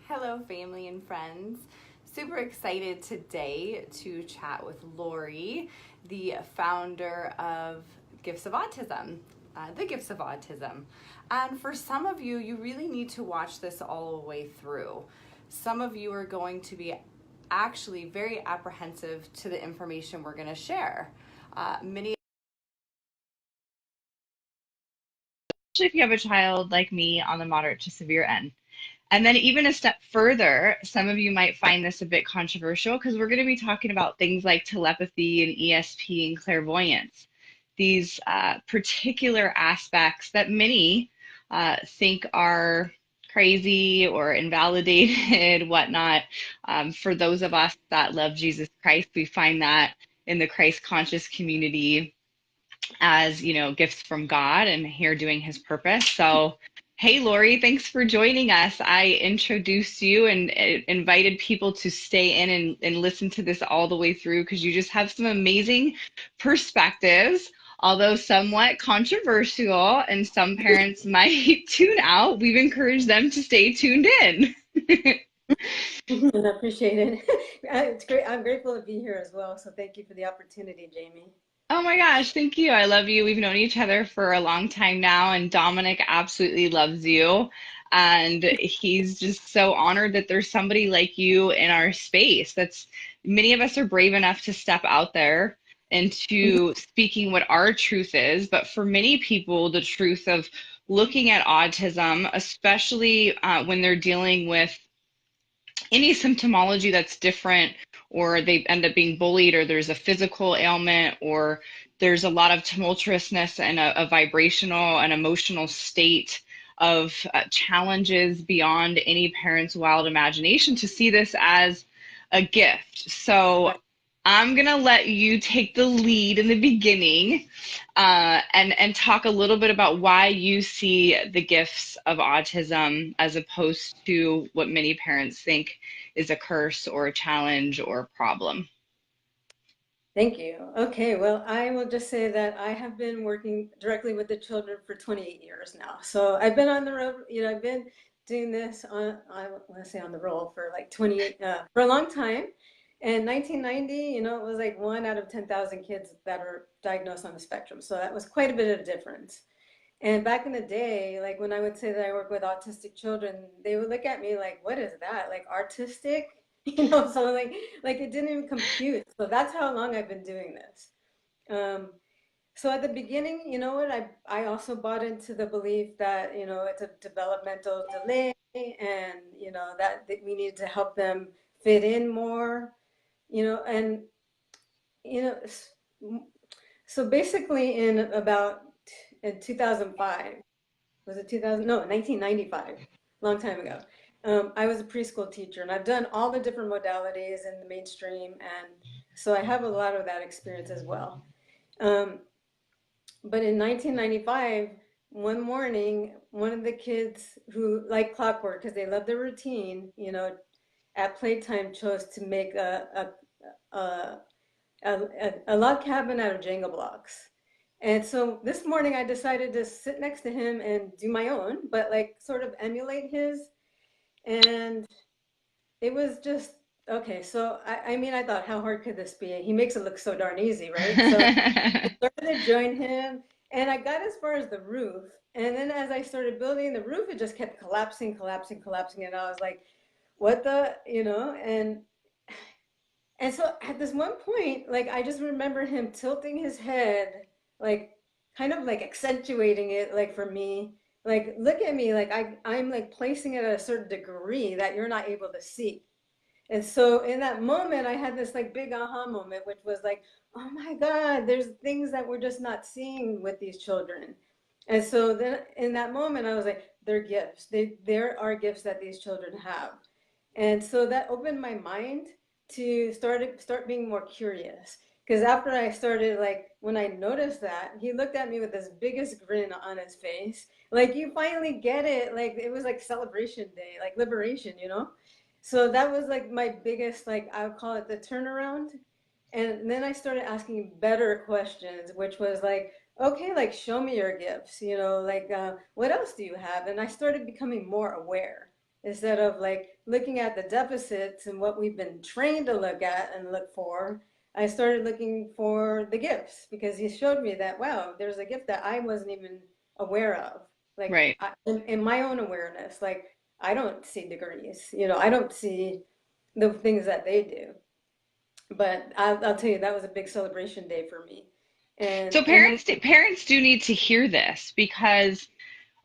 Hello, family and friends. Super excited today to chat with Lori, the founder of Gifts of Autism, the Gifts of Autism. And for some of you, you really need to watch this all the way through. Some of you are going to be actually very apprehensive to the information we're going to share. Many Especially if you have a child like me on the moderate to severe end. And then, even a step further, some of you might find this a bit controversial because we're going to be talking about things like telepathy and ESP and clairvoyance, these particular aspects that many think are crazy or invalidated, whatnot. For those of us that love Jesus Christ, we find that in the Christ conscious community as, gifts from God and here doing his purpose. So, hey, Lori, thanks for joining us. I introduced you and invited people to stay in and listen to this all the way through because you just have some amazing perspectives. Although somewhat controversial, and some parents might tune out, we've encouraged them to stay tuned in. I appreciate it. It's great. I'm grateful to be here as well. So thank you for the opportunity, Jamie. Oh my gosh, thank you. I love you. We've known each other for a long time now, and Dominic absolutely loves you. And he's just so honored that there's somebody like you in our space. That's many of us are brave enough to step out there into speaking what our truth is. But for many people, the truth of looking at autism, especially when they're dealing with any symptomology that's different, or they end up being bullied, or there's a physical ailment, or there's a lot of tumultuousness and a vibrational and emotional state of challenges beyond any parent's wild imagination, to see this as a gift. So I'm going to let you take the lead in the beginning, and talk a little bit about why you see the gifts of autism as opposed to what many parents think is a curse or a challenge or a problem. Thank you. Okay, well, I will just say that I have been working directly with the children for 28 years now. So I've been on the road, I've been doing this I want to say on the roll for like 28, for a long time. And 1990, it was like 1 out of 10,000 kids that are diagnosed on the spectrum. So that was quite a bit of difference. And back in the day, like when I would say that I work with autistic children, they would look at me like, what is that? Like artistic? So like it didn't even compute. So that's how long I've been doing this. Um, so at the beginning, you know what, I also bought into the belief that, it's a developmental delay and, that we need to help them fit in more, and, you know, so basically in 2005, was it 2000? No, 1995, long time ago. I was a preschool teacher and I've done all the different modalities in the mainstream. And so I have a lot of that experience as well. Um, but in 1995, one morning, one of the kids who like clockwork, because they love their routine, at playtime chose to make a log cabin out of Jenga blocks. And so this morning I decided to sit next to him and do my own, but like sort of emulate his. And it was just, okay. So I mean, I thought, how hard could this be? He makes it look so darn easy, right? So I started to join him and I got as far as the roof. And then as I started building the roof, it just kept collapsing, collapsing, collapsing. And I was like, what the, and so at this one point, like I just remember him tilting his head, like kind of like accentuating it, like for me, like look at me, like I'm like placing it at a certain degree that you're not able to see. And so in that moment, I had this like big aha moment, which was like, oh my God, there's things that we're just not seeing with these children. And so then in that moment, I was like, they're gifts. There are gifts that these children have. And so that opened my mind to start being more curious. Because after I started, like, when I noticed that, he looked at me with this biggest grin on his face. Like, you finally get it. Like, it was like celebration day, like liberation. So that was like my biggest, like, I would call it the turnaround. And then I started asking better questions, which was like, okay, like, show me your gifts, like, what else do you have? And I started becoming more aware. instead of like looking at the deficits and what we've been trained to look at and look for. I started looking for the gifts because he showed me that, wow, there's a gift that I wasn't even aware of. Like Right. in my own awareness, like I don't see degrees, I don't see the things that they do. But I'll tell you, that was a big celebration day for me. So And then, parents do need to hear this, because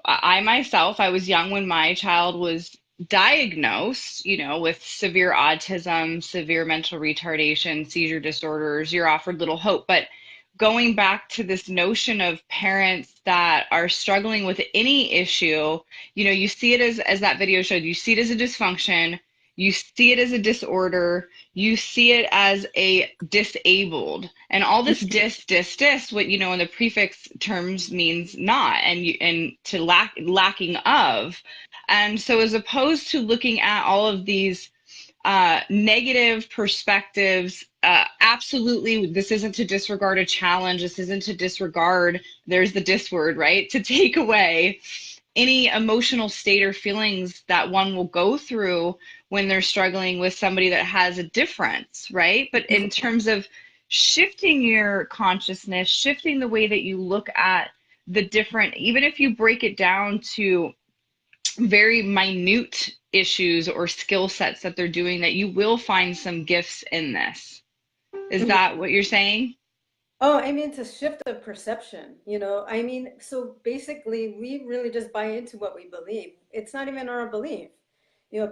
I myself, I was young when my child was diagnosed, with severe autism, severe mental retardation, seizure disorders. You're offered little hope. But going back to this notion of parents that are struggling with any issue, you see it as that video showed, you see it as a dysfunction, you see it as a disorder, you see it as a disabled, and all this dis, what in the prefix terms means not, and to lacking of. And so as opposed to looking at all of these negative perspectives, absolutely, this isn't to disregard a challenge, this isn't to disregard, there's the dis word, right, to take away any emotional state or feelings that one will go through when they're struggling with somebody that has a difference, right? But in terms of shifting your consciousness, shifting the way that you look at the different, even if you break it down to very minute issues or skill sets that they're doing, that you will find some gifts in this. Is that what you're saying? oh, I mean, it's a shift of perception, I mean, so basically, we really just buy into what we believe. It's not even our belief.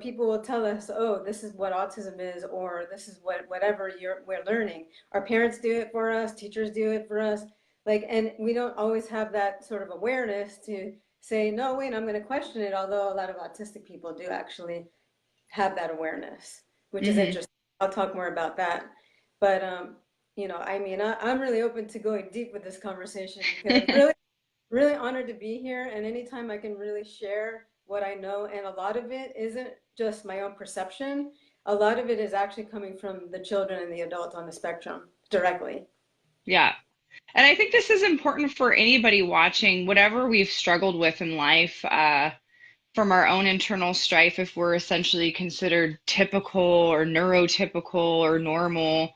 People will tell us, oh, this is what autism is, or this is whatever we're learning. Our parents do it for us, teachers do it for us. Like, and we don't always have that sort of awareness to say, no, wait, I'm going to question it. Although a lot of autistic people do actually have that awareness, which is Mm-hmm. interesting. I'll talk more about that. But I mean, I'm really open to going deep with this conversation because really, really honored to be here. And anytime I can really share what I know, and a lot of it isn't just my own perception. A lot of it is actually coming from the children and the adults on the spectrum directly. Yeah. And I think this is important for anybody watching, whatever we've struggled with in life, from our own internal strife, if we're essentially considered typical or neurotypical or normal,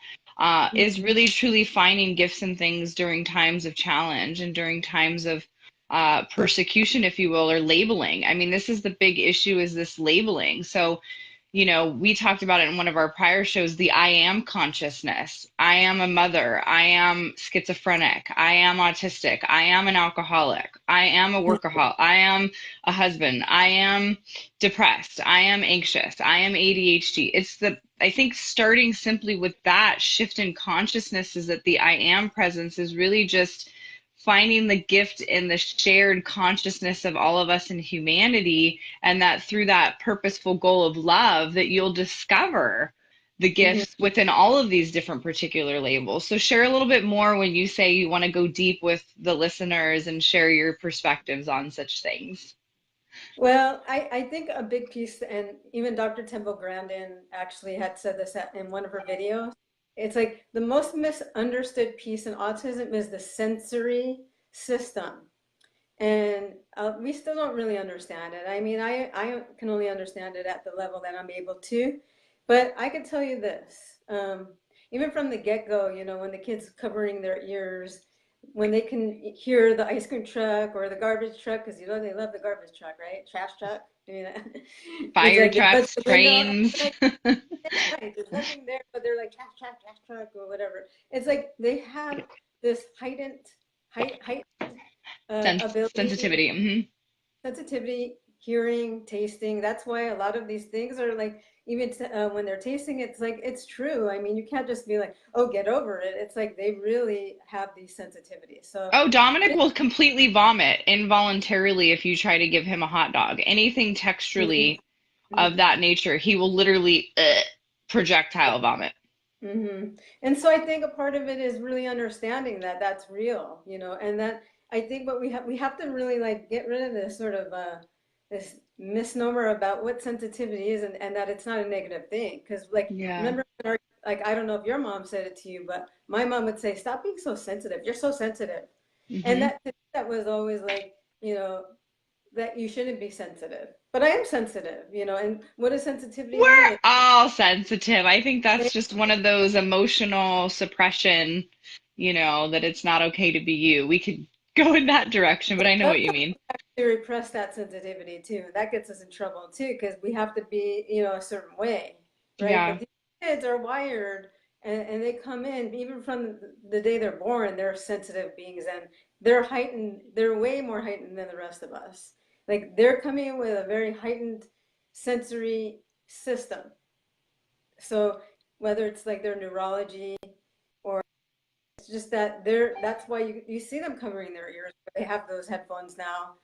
is really truly finding gifts and things during times of challenge and during times of persecution, if you will, or labeling. I mean, this is the big issue, is this labeling. So, we talked about it in one of our prior shows, the I am consciousness. I am a mother. I am schizophrenic. I am autistic. I am an alcoholic. I am a workaholic. I am a husband. I am depressed. I am anxious. I am ADHD. I think starting simply with that shift in consciousness is that the I am presence is really just finding the gift in the shared consciousness of all of us in humanity, and that through that purposeful goal of love that you'll discover the Mhm. gifts within all of these different particular labels. So share a little bit more when you say you want to go deep with the listeners and share your perspectives on such things. Well, I think a big piece, and even Dr. Temple Grandin actually had said this in one of her videos. It's like the most misunderstood piece in autism is the sensory system. And we still don't really understand it. I mean, I can only understand it at the level that I'm able to. But I can tell you this, even from the get-go, when the kids covering their ears, when they can hear the ice cream truck or the garbage truck, because they love the garbage truck, right? Trash truck. I mean, it's Fire like they bust trucks, the window, and trains. like, right, there's nothing there, but they're like trash truck or whatever. It's like they have this heightened ability, Sensitivity. sensitivity, hearing, tasting. That's why a lot of these things are like, even when they're tasting, it's like, it's true. I mean, you can't just be like, oh, get over it. It's like they really have these sensitivities. So, Oh, Dominic will completely vomit involuntarily if you try to give him a hot dog. Anything texturally of that nature, he will literally projectile vomit. and so I think a part of it is really understanding that that's real, and that I think what we have to really like get rid of this sort of this misnomer about what sensitivity is, and that it's not a negative thing. Because like, Yeah. remember when like, I don't know if your mom said it to you, but my mom would say, stop being so sensitive. You're so sensitive. And Hmm. that was always like, that you shouldn't be sensitive. but I am sensitive, and what does sensitivity mean? We're all sensitive. I think that's just one of those emotional suppression, that it's not okay to be you. We could go in that direction, but I know what you mean. To repress that sensitivity too. That gets us in trouble too, because we have to be, a certain way, right? Yeah. But these kids are wired, and they come in even from the day they're born. They're sensitive beings, and they're heightened. They're way more heightened than the rest of us. Like they're coming in with a very heightened sensory system. So whether it's like their neurology, or it's just that that's why you see them covering their ears. They have those headphones now,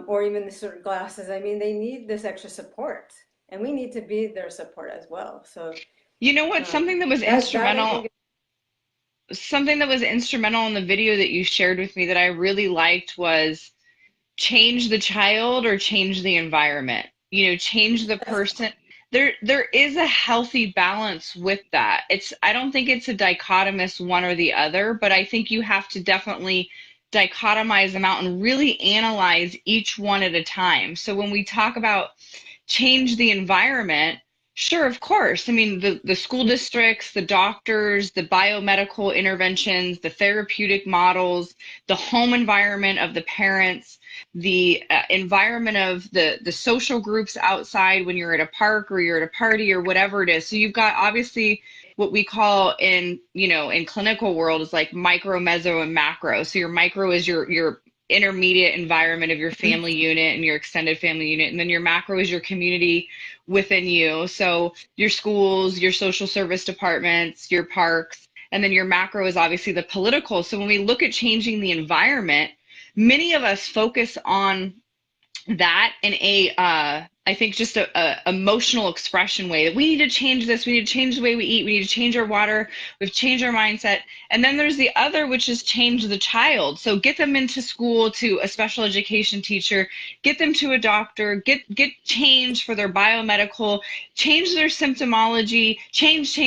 or even the certain glasses. I mean, they need this extra support, and we need to be their support as well. So You know what? that I think. Something that was instrumental in the video that you shared with me that I really liked was change the child or change the environment. Change the person. There is a healthy balance with that. I don't think it's a dichotomous one or the other, but I think you have to definitely dichotomize them out and really analyze each one at a time. So when we talk about change the environment, sure, of course. I mean, the school districts, the doctors, the biomedical interventions, the therapeutic models, the home environment of the parents, the environment of the social groups outside when you're at a park or you're at a party or whatever it is. So you've got obviously what we call in clinical world is like micro, meso, and macro. So your micro is your intermediate environment of your family unit and your extended family unit, and then your macro is your community within you, so your schools, your social service departments, your parks, and then your macro is obviously the political. So when we look at changing the environment, many of us focus on that in I think just a emotional expression way, that we need to change this, we need to change the way we eat, we need to change our water, we've changed our mindset. And then there's the other, which is change the child. So get them into school to a special education teacher, get them to a doctor, get change for their biomedical, change their symptomology, change,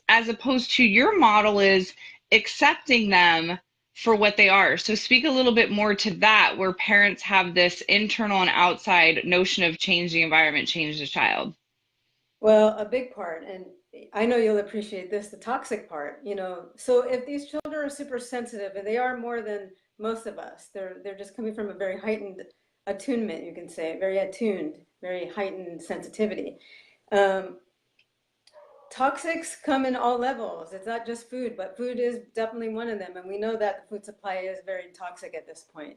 as opposed to your model is accepting them for what they are. So speak a little bit more to that, where parents have this internal and outside notion of change the environment, change the child. Well, a big part, and I know you'll appreciate this, the toxic part, So if these children are super sensitive, and they are more than most of us, they're just coming from a very heightened attunement, you can say, very attuned, very heightened sensitivity. Toxics come in all levels. It's not just food, but food is definitely one of them. And we know that the food supply is very toxic at this point,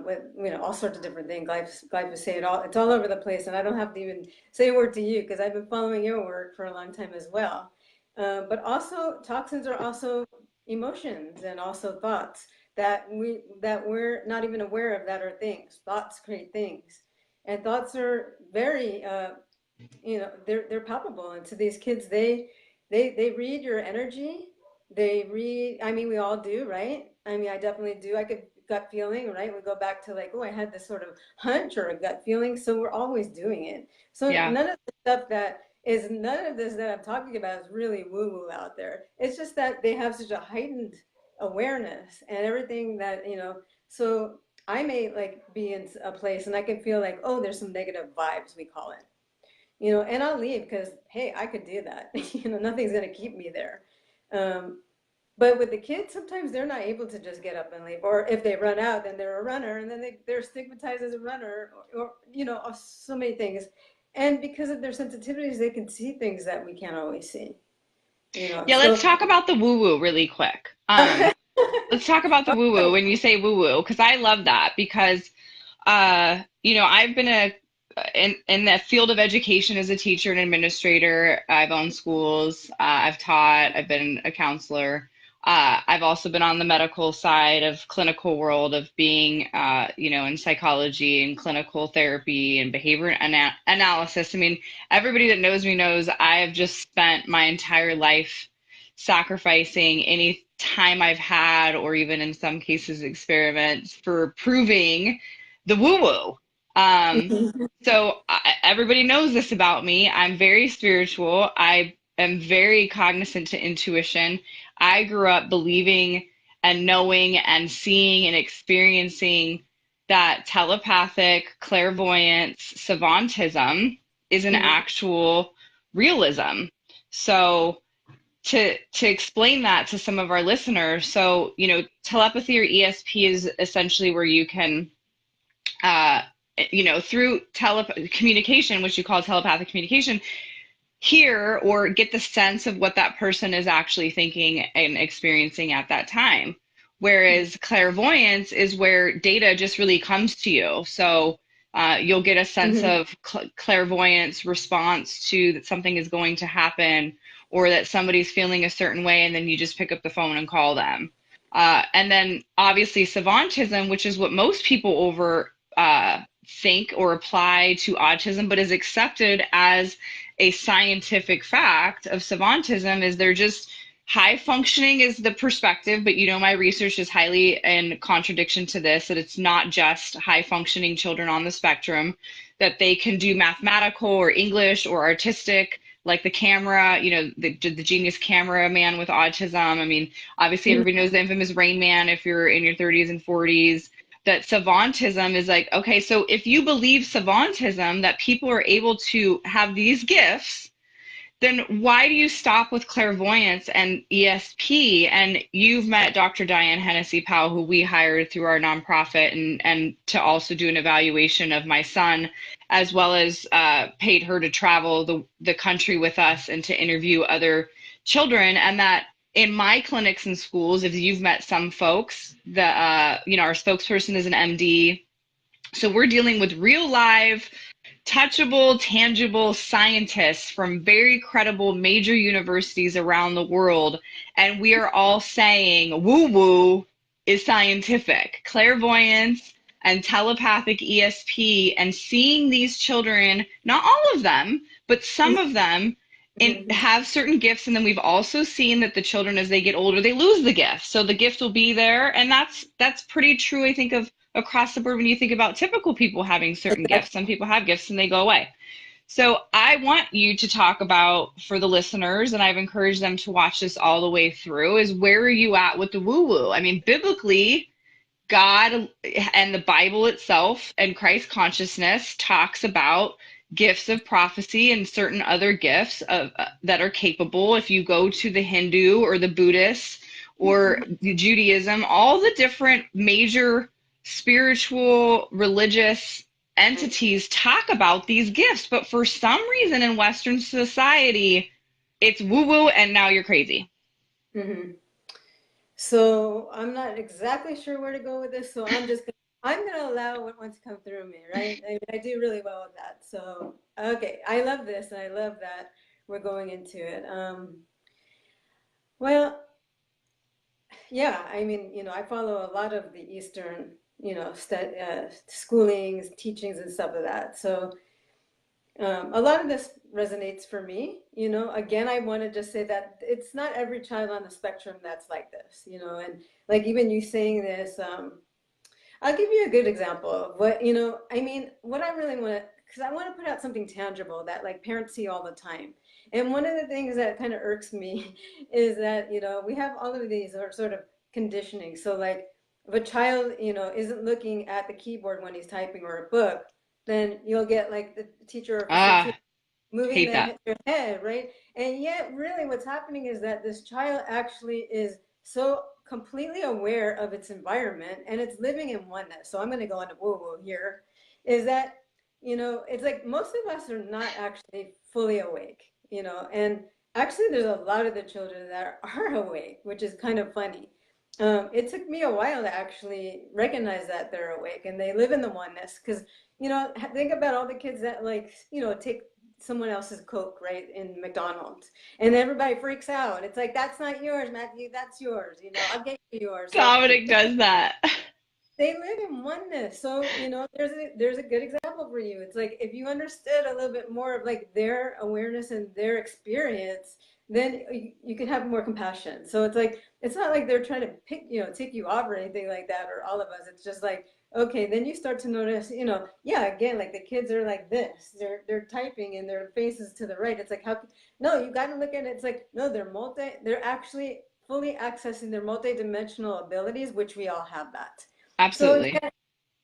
with all sorts of different things. Glyphosate, it's all over the place. And I don't have to even say a word to you because I've been following your work for a long time as well. But also, toxins are also emotions and also thoughts that we're not even aware of, that are things. Thoughts create things, and thoughts are very they're palpable. And to these kids, they read your energy. They read, I mean, we all do, right? I mean, I definitely do. I could gut feeling, right? We go back to like, oh, I had this sort of hunch or a gut feeling. So we're always doing it. So Yeah. none of this that I'm talking about is really woo woo out there. It's just that they have such a heightened awareness and everything that, so I may like be in a place and I can feel like, oh, there's some negative vibes, we call it, and I'll leave because, hey, I could do that. Nothing's going to keep me there. But with the kids, sometimes they're not able to just get up and leave. Or if they run out, then they're a runner, and then they're stigmatized as a runner, or so many things. And because of their sensitivities, they can see things that we can't always see. Yeah, let's talk about the woo-woo really quick. Let's talk about the woo-woo when you say woo-woo, because I love that, because I've been in the field of education as a teacher and administrator. I've owned schools, I've taught, I've been a counselor. I've also been on the medical side of clinical world of being, in psychology and clinical therapy and behavior analysis. I mean, everybody that knows me knows I have just spent my entire life sacrificing any time I've had, or even in some cases experiments, for proving the woo-woo. So everybody knows this about me. I'm very spiritual. I am very cognizant to intuition. I grew up believing and knowing and seeing and experiencing that telepathic clairvoyance savantism is an actual realism. So to explain that to some of our listeners, so telepathy or ESP is essentially where you can through communication, which you call telepathic communication, hear or get the sense of what that person is actually thinking and experiencing at that time. Whereas clairvoyance is where data just really comes to you. So you'll get a sense of clairvoyance response to that something is going to happen, or that somebody's feeling a certain way, and then you just pick up the phone and call them. And then obviously savantism, which is what most people over think or apply to autism, but is accepted as a scientific fact of savantism, is they're just high functioning is the perspective, but my research is highly in contradiction to this, that it's not just high functioning children on the spectrum, that they can do mathematical or English or artistic, like the camera, the genius cameraman with autism. I mean, obviously everybody knows the infamous Rain Man if you're in your 30s and 40s. That savantism is like, okay, so if you believe savantism, that people are able to have these gifts, then why do you stop with clairvoyance and ESP? And you've met Dr. Diane Hennessy Powell, who we hired through our nonprofit, and to also do an evaluation of my son, as well as paid her to travel the country with us and to interview other children. And that in my clinics and schools, if you've met some folks, our spokesperson is an MD. So we're dealing with real live, touchable, tangible scientists from very credible major universities around the world. And we are all saying woo-woo is scientific. Clairvoyance and telepathic ESP, and seeing these children, not all of them, but some of them, have certain gifts. And then we've also seen that the children, as they get older, they lose the gift. So the gift will be there. And that's pretty true, I think, of across the board when you think about typical people having certain gifts. Some people have gifts and they go away. So I want you to talk about, for the listeners, and I've encouraged them to watch this all the way through, is where are you at with the woo-woo? I mean, biblically, God and the Bible itself and Christ consciousness talks about gifts of prophecy and certain other gifts that are capable. If you go to the Hindu or the Buddhist or the Judaism, all the different major spiritual, religious entities talk about these gifts. But for some reason in Western society, it's woo-woo and now you're crazy. So I'm not exactly sure where to go with this. So I'm gonna allow what wants to come through me, right? I mean, I do really well with that. So okay, I love this, and I love that we're going into it. Well, yeah, I mean, I follow a lot of the Eastern, schoolings, teachings, and stuff of that. So a lot of this resonates for me. Again, I want to just say that it's not every child on the spectrum that's like this, and like even you saying this, I'll give you a good example of what, I mean, what I really want to, because I want to put out something tangible that like parents see all the time. And one of the things that kind of irks me is that, we have all of these sort of conditioning. So like if a child, isn't looking at the keyboard when he's typing or a book, then you'll get like the teacher or moving their head, right? And yet really what's happening is that this child actually is so completely aware of its environment and it's living in oneness. So I'm going to go into woo-woo here, is that, it's like most of us are not actually fully awake, and actually there's a lot of the children that are awake, which is kind of funny. It took me a while to actually recognize that they're awake and they live in the oneness, because, think about all the kids that like, take someone else's Coke, right, in McDonald's, and everybody freaks out. It's like, that's not yours, Matthew, that's yours, I'll get you yours. Dominic does that. They live in oneness. So, there's a good example for you. It's like, if you understood a little bit more of like their awareness and their experience, then you can have more compassion. So it's like, it's not like they're trying to take you off or anything like that, or all of us. It's just like, okay, then you start to notice, again, like the kids are like this, they're typing and their face is to the right. It's like, no, you got to look at it. It's like, no, they're actually fully accessing their multidimensional abilities, which we all have that. Absolutely. So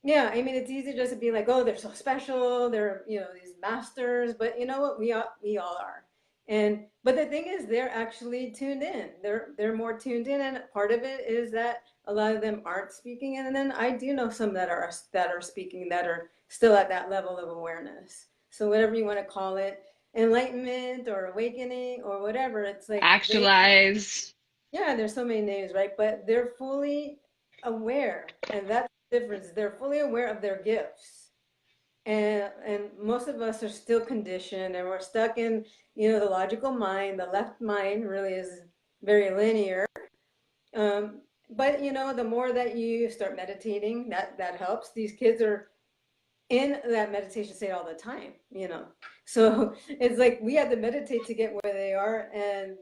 Yeah, I mean, it's easy just to be like, oh, they're so special, they're, these masters, but you know what? We all are. And but the thing is, they're actually tuned in. They're more tuned in, and part of it is that a lot of them aren't speaking, and then I do know some that are speaking, that are still at that level of awareness. So whatever you want to call it, enlightenment or awakening or whatever, it's like Actualize. yeah, there's so many names, right? But they're fully aware, and that's the difference. They're fully aware of their gifts. And most of us are still conditioned, and we're stuck in, the logical mind. The left mind really is very linear. But the more that you start meditating, that helps. These kids are in that meditation state all the time. So it's like we have to meditate to get where they are, and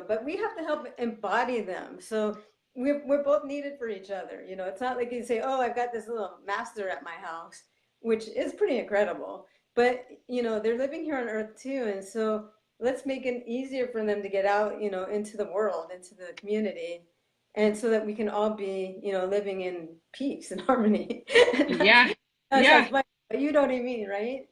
but we have to help embody them. So we're both needed for each other. It's not like you say, oh, I've got this little master at my house, which is pretty incredible, but they're living here on earth too, and so let's make it easier for them to get out, into the world, into the community, and so that we can all be, living in peace and harmony. Yeah. That Yeah. sounds funny, but you know what I mean, right?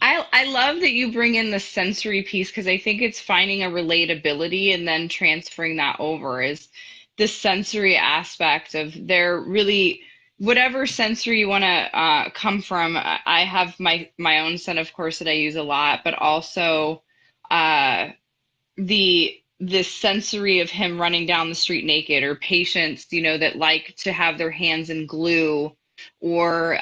I love that you bring in the sensory piece because I think it's finding a relatability and then transferring that over is the sensory aspect of their really whatever sensory you want to come from. I have my own son, of course, that I use a lot, but also uh, the sensory of him running down the street naked, or patients, that like to have their hands in glue, or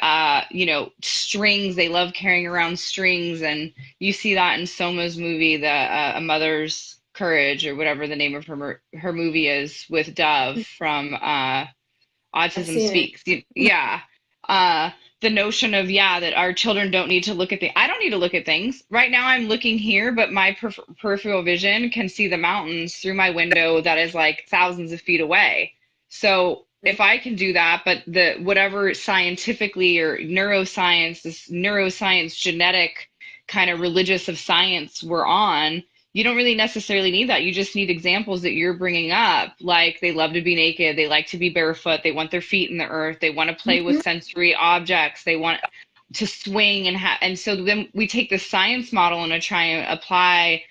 strings. They love carrying around strings, and you see that in Soma's movie, the A Mother's Courage, or whatever the name of her movie is, with Dove from I've Autism seen it. Speaks. Yeah. Uh, the notion of, yeah, that our children don't need to look at things. I don't need to look at things. Right now I'm looking here, but my peripheral vision can see the mountains through my window that is like thousands of feet away. So if I can do that, but the whatever scientifically or neuroscience, this neuroscience genetic kind of religious of science we're on, you don't really necessarily need that. You just need examples that you're bringing up. Like they love to be naked, they like to be barefoot, they want their feet in the earth, they want to play with Mhm. sensory objects, they want to swing and so then we take the science model and try and apply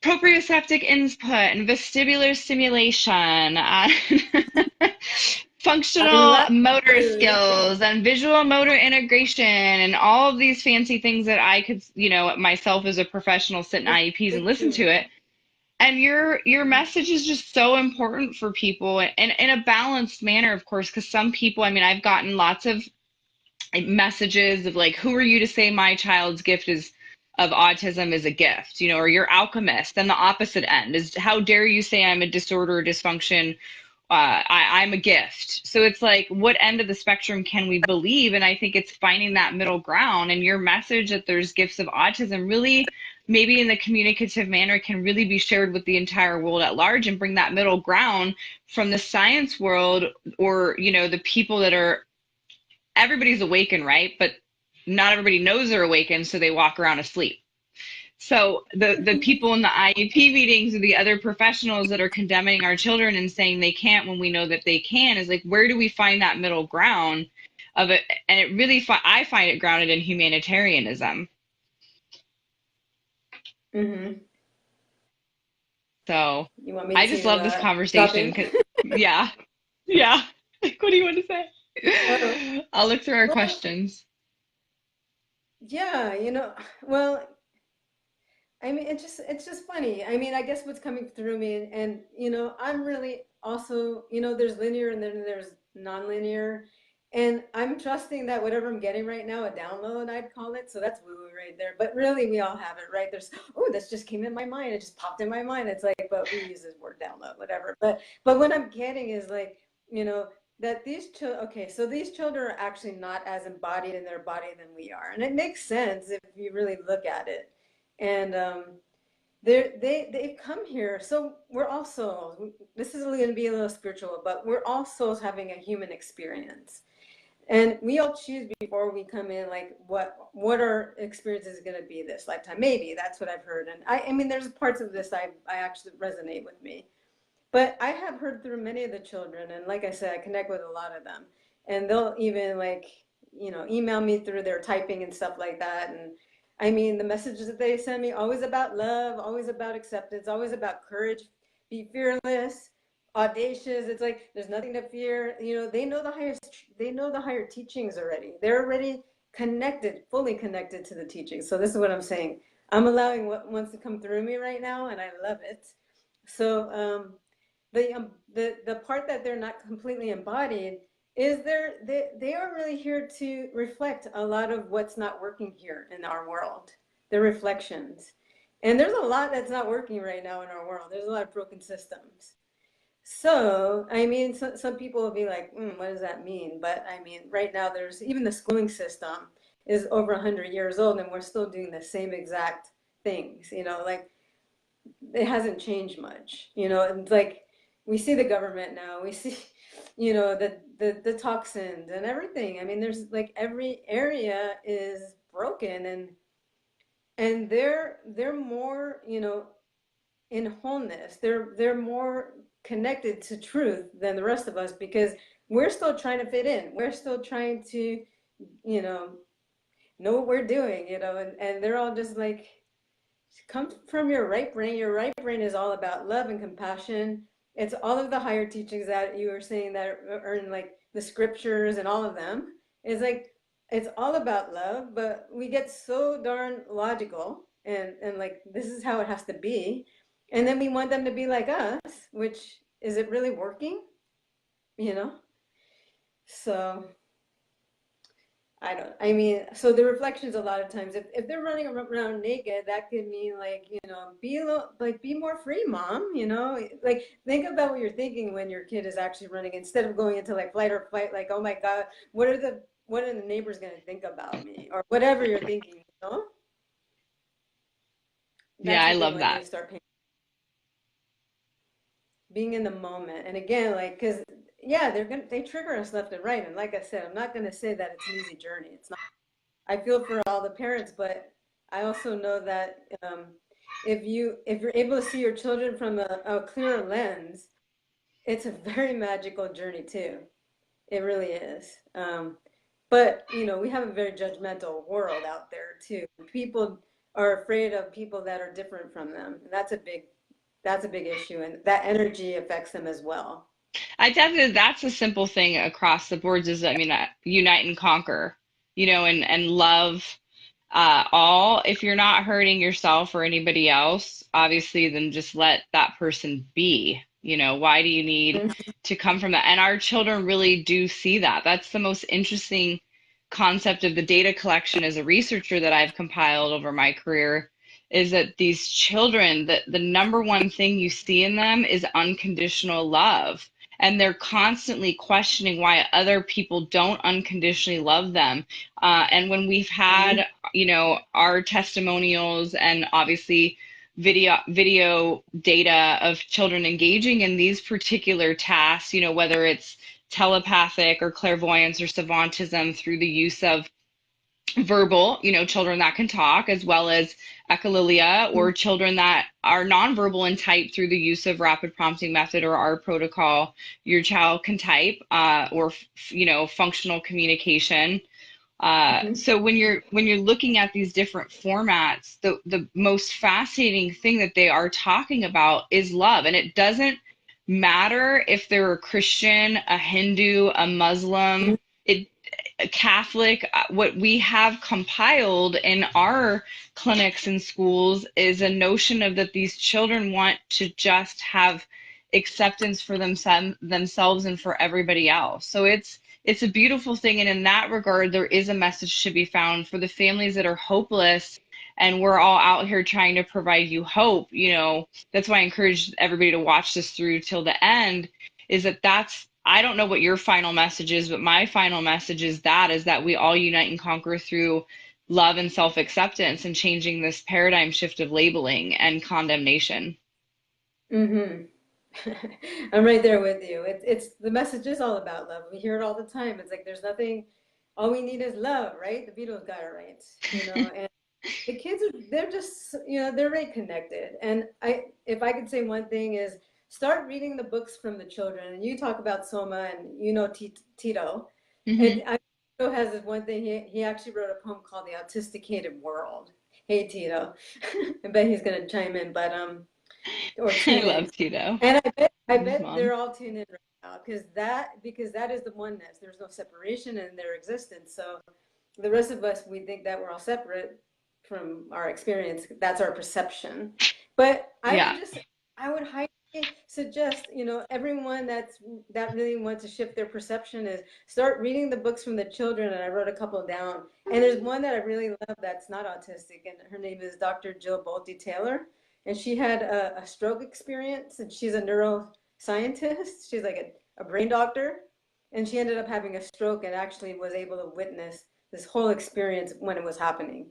proprioceptive input and vestibular stimulation, I functional love motor you. skills and visual motor integration and all of these fancy things that I could, myself as a professional, sit in IEPs and listen to it. And your message is just so important for people, and in a balanced manner, of course, because some people, I mean, I've gotten lots of messages of like, who are you to say my child's gift is of autism is a gift, or you're alchemist. Then the opposite end is, how dare you say I'm a disorder or dysfunction? I'm a gift. So it's like, what end of the spectrum can we believe? And I think it's finding that middle ground. And your message that there's gifts of autism really, maybe in the communicative manner, can really be shared with the entire world at large and bring that middle ground from the science world, or, the people that are, everybody's awakened, right? But not everybody knows they're awakened, so they walk around asleep. So the people in the IEP meetings, or the other professionals that are condemning our children and saying they can't when we know that they can, is like, where do we find that middle ground of it? And it really, I find it grounded in humanitarianism. Hmm. So You want me I just to love this drop conversation in? because, yeah, yeah. Like, what do you want to Oh, say? I'll look through our well, questions. yeah, well, I mean, it's just funny. I mean, I guess what's coming through me, and I'm really also, there's linear and then there's nonlinear, and I'm trusting that whatever I'm getting right now, a download, I'd call it. So that's woo-woo right there. But really, we all have it, right? There's, oh, this just came in my mind. It just popped in my mind. It's like, but we use this word download, whatever. But what I'm getting is like, that these children, okay, so these children are actually not as embodied in their body than we are, and it makes sense if you really look at it. And they've come here, so we're all souls. This is going to be a little spiritual, but we're all souls having a human experience, and we all choose before we come in, like what our experience is going to be this lifetime. Maybe that's what I've heard, and I mean, there's parts of this I actually resonate with me, but I have heard through many of the children, and like I said, I connect with a lot of them, and they'll even like, email me through their typing and stuff like that. And I mean, the messages that they send me, always about love, always about acceptance, always about courage, be fearless, audacious. It's like there's nothing to fear. They know the higher teachings already. They're already connected, fully connected to the teachings. So this is what I'm saying. I'm allowing what wants to come through me right now, and I love it. So the part that they're not completely embodied is they are really here to reflect a lot of what's not working here in our world. The reflections. And there's a lot that's not working right now in our world. There's a lot of broken systems. So, I mean, some people will be like, what does that mean? But I mean, right now, there's even the schooling system is over 100 years old, and we're still doing the same exact things, like it hasn't changed much, and like we see the government now, we see, the toxins and everything. I mean, there's like every area is broken, and they're more, in wholeness. They're more connected to truth than the rest of us, because we're still trying to fit in. We're still trying to, know what we're doing, and they're all just like, come from your right brain. Your right brain is all about love and compassion. It's all of the higher teachings that you were saying that are in like the scriptures and all of them. It's like, it's all about love, but we get so darn logical and like, this is how it has to be. And then we want them to be like us, which is it really working? So I mean, so the reflections a lot of times, if they're running around naked, that could mean like, be more free, mom, like think about what you're thinking when your kid is actually running, instead of going into like flight or fight, like, oh my God, what are the neighbors going to think about me, or whatever you're thinking, Yeah, That's I the thing love when you that. start being in the moment. And again, like, because yeah, they trigger us left and right. And like I said, I'm not going to say that it's an easy journey. It's not. I feel for all the parents, but I also know that if you're able to see your children from a clearer lens, it's a very magical journey too. It really is. But we have a very judgmental world out there too. People are afraid of people that are different from them. And that's a big issue, and that energy affects them as well. I definitely, that's a simple thing across the boards is, I mean, unite and conquer, and love all. If you're not hurting yourself or anybody else, obviously, then just let that person be. Why do you need to come from that? And our children really do see that. That's the most interesting concept of the data collection as a researcher that I've compiled over my career, is that these children, the number one thing you see in them is unconditional love. And they're constantly questioning why other people don't unconditionally love them. And when we've had, our testimonials and obviously video data of children engaging in these particular tasks, whether it's telepathic or clairvoyance or savantism through the use of verbal, children that can talk, as well as echolalia, or children that are nonverbal and type through the use of rapid prompting method or our protocol. Your child can type, or functional communication. So when you're looking at these different formats, the most fascinating thing that they are talking about is love. And it doesn't matter if they're a Christian, a Hindu, a Muslim, a Catholic. What we have compiled in our clinics and schools is a notion of that these children want to just have acceptance for themselves and for everybody else. So it's a beautiful thing. And in that regard, there is a message to be found for the families that are hopeless. And we're all out here trying to provide you hope. That's why I encourage everybody to watch this through till the end, is I don't know what your final message is, but my final message is that we all unite and conquer through love and self-acceptance, and changing this paradigm shift of labeling and condemnation. Mm-hmm. I'm right there with you. It's the message is all about love. We hear it all the time. It's like there's nothing. All we need is love, right? The Beatles got it right, And the kids they're just they're very connected. And if I could say one thing is start reading the books from the children. And you talk about Soma and Tito. Mm-hmm. And Tito has this one thing, he actually wrote a poem called The Austicated World. Hey, Tito. I bet he's going to chime in, but, or I tune in. love Tito. And I His bet mom. they're all tuned in right now because that is the oneness. There's no separation in their existence. So the rest of us, we think that we're all separate from our experience. That's our perception. But Yeah. I would highly suggest, everyone that really wants to shift their perception is start reading the books from the children. And I wrote a couple down. And there's one that I really love that's not autistic, and her name is Dr. Jill Bolte Taylor. And she had a stroke experience, and she's a neuroscientist. She's like a brain doctor. And she ended up having a stroke and actually was able to witness this whole experience when it was happening.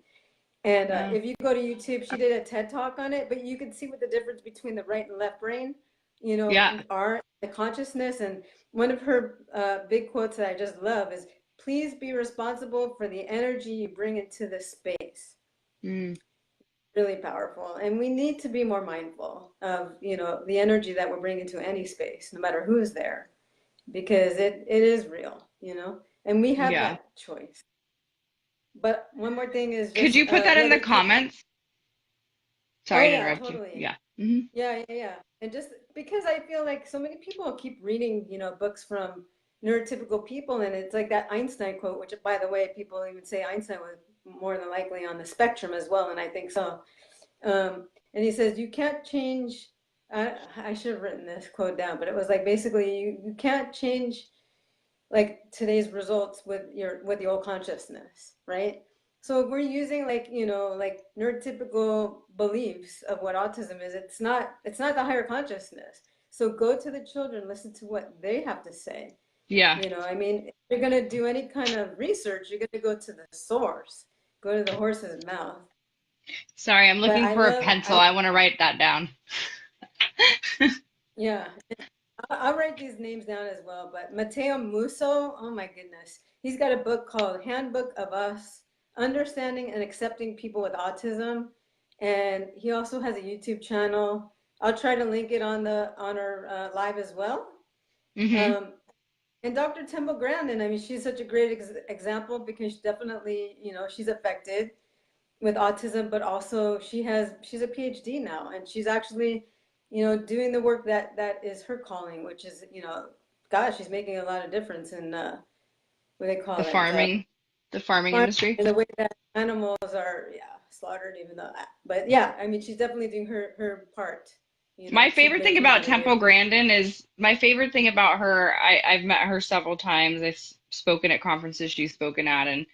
And if you go to YouTube, she did a TED talk on it, but you can see what the difference between the right and left brain, Yeah. are the consciousness. And one of her big quotes that I just love is, please be responsible for the energy you bring into the space. Mm. Really powerful. And we need to be more mindful of, the energy that we're bringing to any space, no matter who's there, because it is real, and we have Yeah. that choice. But one more thing is Could just you put that the in the other day. comments? Oh Sorry to yeah, interrupt you. totally. Yeah. Mm-hmm. Yeah. And just because I feel like so many people keep reading, books from neurotypical people, and it's like that Einstein quote, which by the way, people even say Einstein was more than likely on the spectrum as well, and I think so. And he says, you can't change, I should have written this quote down, but it was like basically you can't change like today's results with the old consciousness, right? So if we're using like, like neurotypical beliefs of what autism is, it's not the higher consciousness. So go to the children, listen to what they have to say. Yeah. I mean, if you're going to do any kind of research, you're going to go to the source, go to the horse's mouth. Sorry, I'm But looking for a pencil. I want to write that down. yeah, I'll write these names down as well. But Matteo Musso, oh my goodness, he's got a book called Handbook of Us: Understanding and Accepting People with Autism, and he also has a YouTube channel. I'll try to link it on our live as well. Mm-hmm. And Dr. Temple Grandin, I mean, she's such a great example because definitely, she's affected with autism, but also she's a PhD now, and she's actually, doing the work that is her calling, which is, gosh, she's making a lot of difference in what they The call it, farming, the farming farming, industry. and the way that animals are, slaughtered, even though, but yeah, I mean, she's definitely doing her part, My to favorite thing making about it a real. Temple Grandin is my favorite thing about her. I've met her several times. I've spoken at conferences she's spoken at, and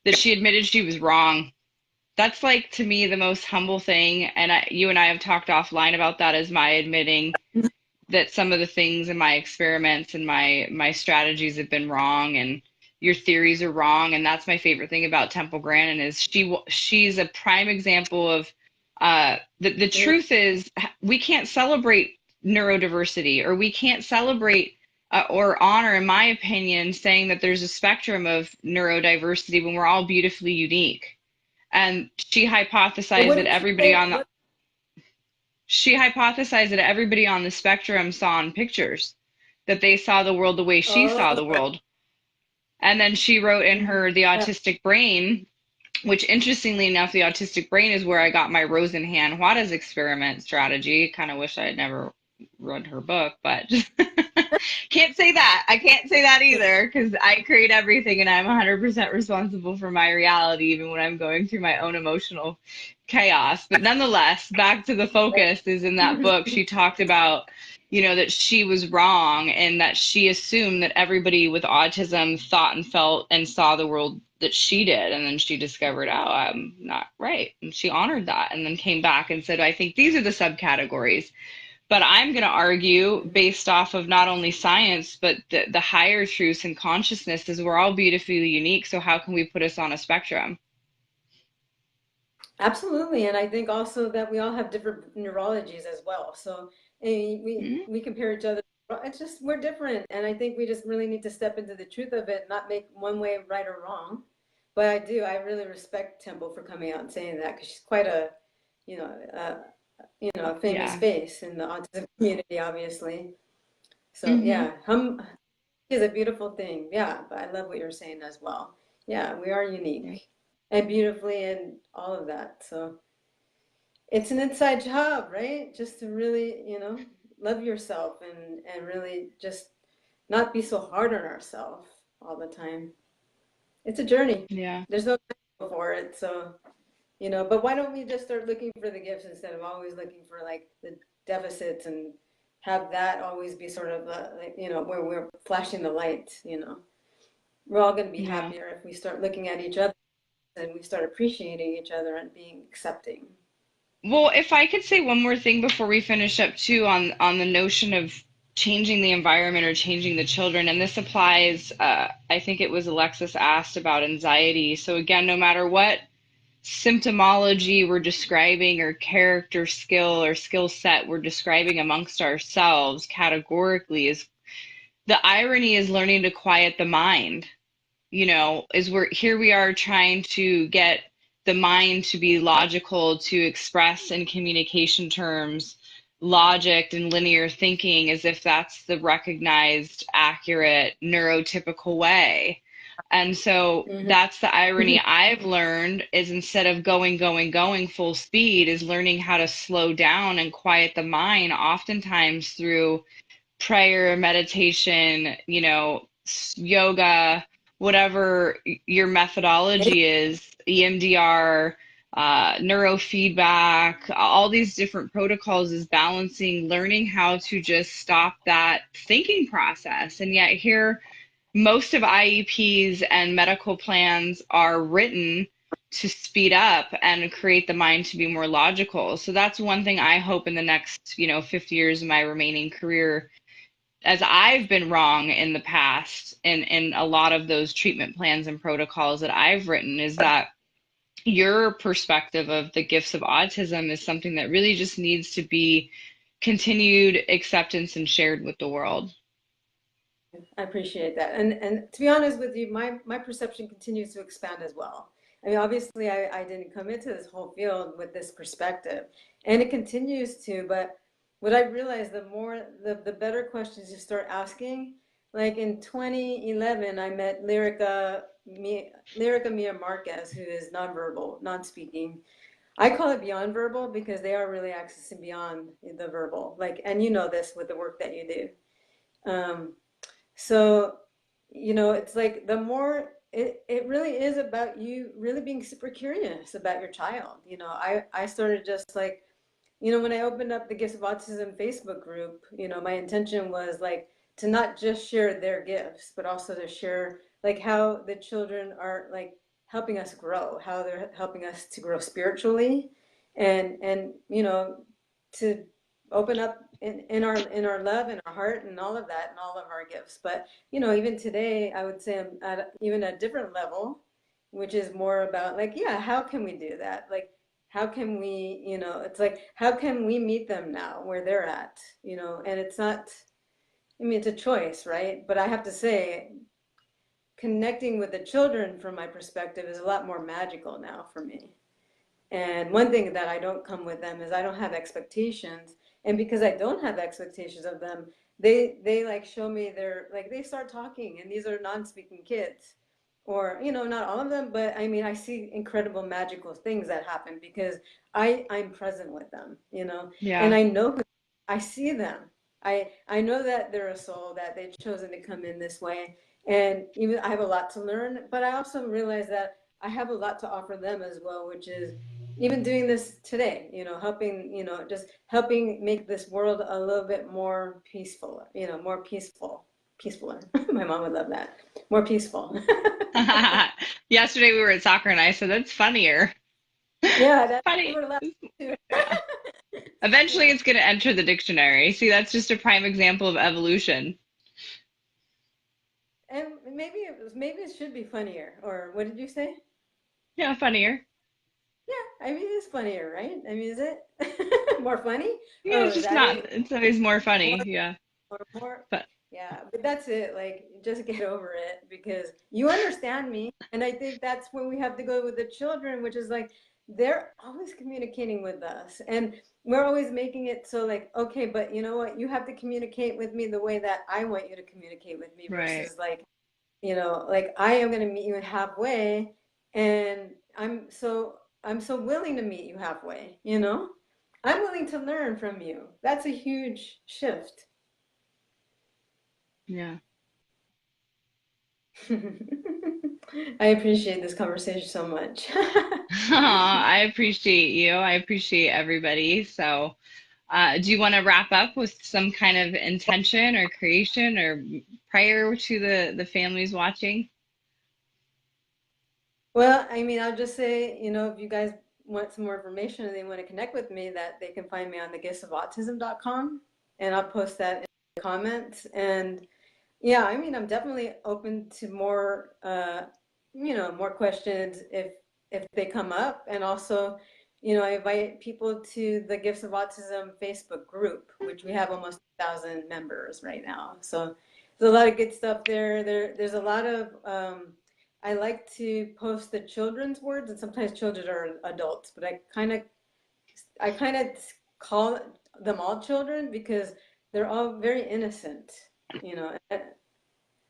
that she admitted she was wrong. That's like to me the most humble thing. And you and I have talked offline about that as my admitting that some of the things in my experiments and my strategies have been wrong and your theories are wrong. And that's my favorite thing about Temple Grandin is she's a prime example of the Yeah. truth is we can't celebrate neurodiversity, or we can't celebrate or honor, in my opinion, saying that there's a spectrum of neurodiversity when we're all beautifully unique. And And what that did she everybody say? on the she hypothesized that everybody on the spectrum saw in pictures, that they saw the world the way she saw Oh, the world. And then she wrote in her The yeah. Autistic Brain, which interestingly enough, the autistic brain is where I got my Rosenhan Juarez experiment strategy. Kind of wish I had never read her book, but can't say that. I can't say that either because I create everything and I'm 100% responsible for my reality, even when I'm going through my own emotional chaos. But nonetheless, back to the focus is in that book, she talked about, that she was wrong and that she assumed that everybody with autism thought and felt and saw the world that she did. And then she discovered, oh, I'm not right. And she honored that and then came back and said, I think these are the subcategories. But I'm going to argue based off of not only science, but the higher truths and consciousness is we're all beautifully unique. So how can we put us on a spectrum? Absolutely, and I think also that we all have different neurologies as well. So Mm-hmm. we compare each other. It's just we're different, and I think we just really need to step into the truth of it, not make one way right or wrong. But I really respect Temple for coming out and saying that because she's quite a, you know, a famous Yeah. face in the autism community, obviously. So Mm-hmm. yeah, Is a beautiful thing. Yeah, but I love what you're saying as well. Yeah, we are Yeah. unique and beautifully and all of that. So it's an inside job, right? Just to really, love yourself and really just not be so hard on ourselves all the time. It's a journey. Yeah. There's no time for it. So, but why don't we just start looking for the gifts instead of always looking for like the deficits and have that always be sort of like, where we're flashing the light. We're all going to be Yeah. happier if we start looking at each other and we start appreciating each other and being accepting. Well, if I could say one more thing before we finish up too on the notion of changing the environment or changing the children, and this applies, I think it was Alexis asked about anxiety. So again, no matter what symptomology we're describing or character skill or skill set we're describing amongst ourselves categorically, is the irony is learning to quiet the mind, is we're here, we are trying to get the mind to be logical, to express in communication terms logic and linear thinking as if that's the recognized accurate neurotypical way. And so Mm-hmm. that's the irony I've learned, is instead of going full speed, is learning how to slow down and quiet the mind, oftentimes through prayer, meditation, yoga, whatever your methodology is, EMDR, neurofeedback, all these different protocols, is balancing learning how to just stop that thinking process. And yet here, most of IEPs and medical plans are written to speed up and create the mind to be more logical. So that's one thing I hope in the next, 50 years of my remaining career, as I've been wrong in the past in a lot of those treatment plans and protocols that I've written, is that your perspective of the gifts of autism is something that really just needs to be continued acceptance and shared with the world. I appreciate that. And to be honest with you, my perception continues to expand as well. I mean, obviously, I didn't come into this whole field with this perspective, and it continues to. But what I realized, the better questions you start asking. Like in 2011, I met Lyrica Mia Marquez, who is nonverbal, non-speaking. I call it beyond verbal because they are really accessing beyond the verbal. Like, and you know this with the work that you do. So, it's like the more it really is about you really being super curious about your child. I started just like, when I opened up the Gifts of Autism Facebook group, my intention was like to not just share their gifts, but also to share like how the children are like helping us grow, how they're helping us to grow spiritually and to open up in our love and our heart and all of that and all of our gifts. But even today, I would say I'm at even a different level, which is more about like, yeah, how can we do that? Like, how can we, it's like, how can we meet them now where they're at, and it's not, I mean, it's a choice, right? But I have to say, connecting with the children from my perspective is a lot more magical now for me. And one thing that I don't come with them is I don't have expectations. And because I don't have expectations of them, they like show me their, like they start talking, and these are non-speaking kids. Or, not all of them, but I mean, I see incredible magical things that happen because I'm present with them, and Yeah. I know I see them. I know that they're a soul, that they've chosen to come in this way. And even I have a lot to learn, but I also realize that I have a lot to offer them as well, which is even doing this today, helping, just helping make this world a little bit more peaceful, more peacefuler. My mom would love that. More peaceful. Yesterday we were at soccer and I said, that's funnier. Yeah, that's what Funny. we're allowed to do. Yeah. Eventually Yeah. it's going to enter the dictionary. See, that's just a prime example of evolution. And maybe it should be funnier. Or what did you say? Yeah, funnier. Yeah, I mean it's funnier, right? I mean, is it more funny? Yeah, Oh, it's is just that not, it? it's always more More funny. Yeah. or more? But Yeah, but that's it. Like, just get over it because you understand me, and I think that's when we have to go with the children, which is like they're always communicating with us, and we're always making it so like, okay, but you know what? You have to communicate with me the way that I want you to communicate with me Right. versus like, like I am going to meet you halfway, and I'm so willing to meet you halfway. I'm willing to learn from you. That's a huge shift. Yeah. I appreciate this conversation so much. I appreciate you. I appreciate everybody. So, do you want to wrap up with some kind of intention or creation or prayer to the families watching? Well, I mean, I'll just say, if you guys want some more information and they want to connect with me, that they can find me on the giftsofautism.com, and I'll post that in the comments. And yeah, I mean, I'm definitely open to more, more questions if they come up. And also, I invite people to the Gifts of Autism Facebook group, which we have almost 1,000 members right now. So there's a lot of good stuff there. There's a lot of I like to post the children's words, and sometimes children are adults, but I kind of call them all children because they're all very innocent, you know.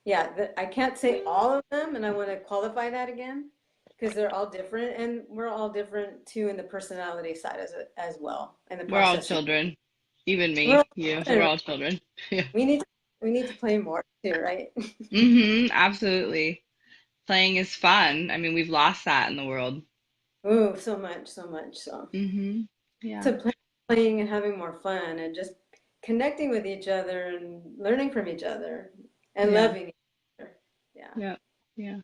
Yeah, I can't say all of them, and I want to qualify that again because they're all different, and we're all different too in the personality side as well, and the We're all processing. children, even We're me, all you. We're children. all children. Yeah. We need to play more too, right? Absolutely. Playing is fun. I mean, we've lost that in the world. Ooh, so much, so much. So Yeah. to playing and having more fun and just connecting with each other and learning from each other and Yeah. loving each other. Yeah. Yeah. Yeah.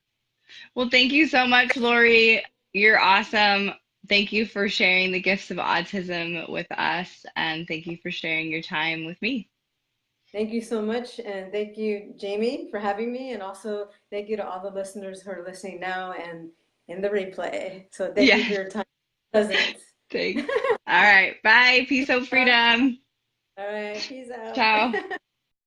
Well, thank you so much, Lori. You're awesome. Thank you for sharing the gifts of autism with us, and thank you for sharing your time with me. Thank you so much. And thank you, Jamie, for having me. And also thank you to all the listeners who are listening now and in the replay. So thank you for Yeah. your time and presence. Thanks. All right. Bye. Peace out, freedom. All right. Peace out. Ciao.